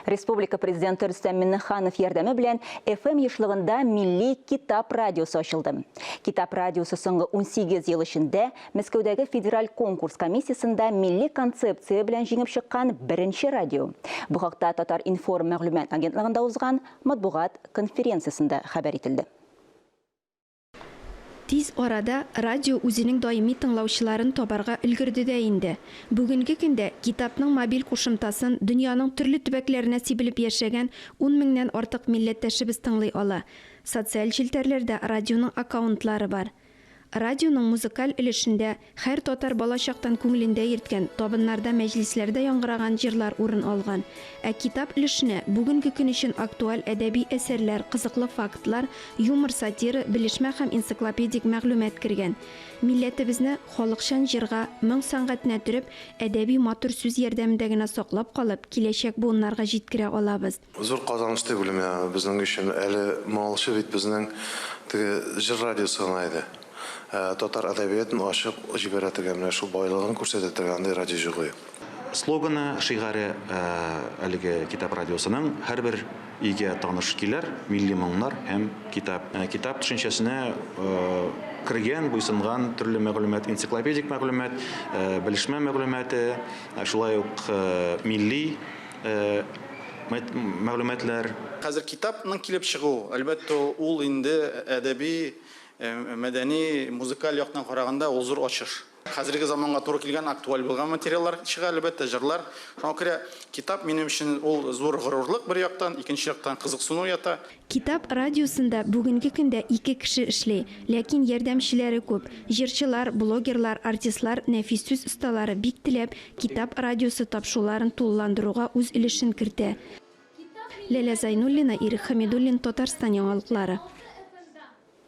Республика президенті Рүстем Минниханов ярдәме белән FM ешлыгында Милли китап радиосы ачылды. Китап радиосы соңгы 18 ел эчендә Мәскәүдәге федераль конкурс комиссиясында милли концепция белән җиңеп чыккан беренче радио. Бу хакта Татар информ мәгълүмат агентлыгында узган матбугат конференциясында хәбәр ителде. Тиз арада радио үзенең даими тыңлаучыларын табарга өлгерде дә инде. Бүгенге көндә китапның мобиль кушымтасын дөньяның төрле төбәкләренә сибелеп яшәгән 10 меңнән артык милләттәшебез тыңлый ала. Социаль челтәрләрдә радионың аккаунтлары бар. Радионың музыкаль өлешендә һәр татар балачактан күңелендә йөрткән, табыннарда, мәҗлесләрдә яңгыраган җырлар урын алган. Ә китап өлешенә бүгенге көн өчен актуаль әдәби әсәрләр, кызыклы фактлар, юмор, сатира, белешмә һәм энциклопедик мәгълүмат кергән. Милләтебезне халыкчан җырга, моң сәнгатенә төреп, әдәби матур сүз ярдәмендә генә саклап калып, киләчәк буыннарга җиткерә алабыз. Зур казаныш дип беләм, безнең өчен әле моңлышы бит безнең җыр радиосы гына. Татар әдәбиятын ачып җибәрәтегә менә шул байлыгын күрсәтергәндәй радио җыгый. Слоганы, шигары әлеге китап радиосының һәрбер игә таныш килер, милли моңнар һәм китап. Китап төшенчәсенә кергән, буйсынган төрле мәгълүмат, энциклопедик мәгълүмат, белешмә мәгълүматы, шулай ук милли мәгълүматлар. Хәзер китапның килеп чыгу, әлбәттә, ул инде әдәби мәдәни, музыкаль яктан караганда ул зур ачыш. Хәзерге заманга туры килгән актуаль булган материаллар чыга, әлбәттә, җырлар. Шуңа күрә китап минем өчен ул зур горурлык бер яктан, икенче яктан кызыксыну ята. Китап радиосында бүгенге көндә 2 кеше эшли, ләкин ярдәмчеләре күп. Җырчылар, блогерлар, артистлар, нәфис сүз осталары бик теләп китап радиосы тапшыруларын тулыландыруга үз өлешен кертә. Ләлә Зайнуллина, Ирек Хәмидуллин, Татарстан яңалыклары.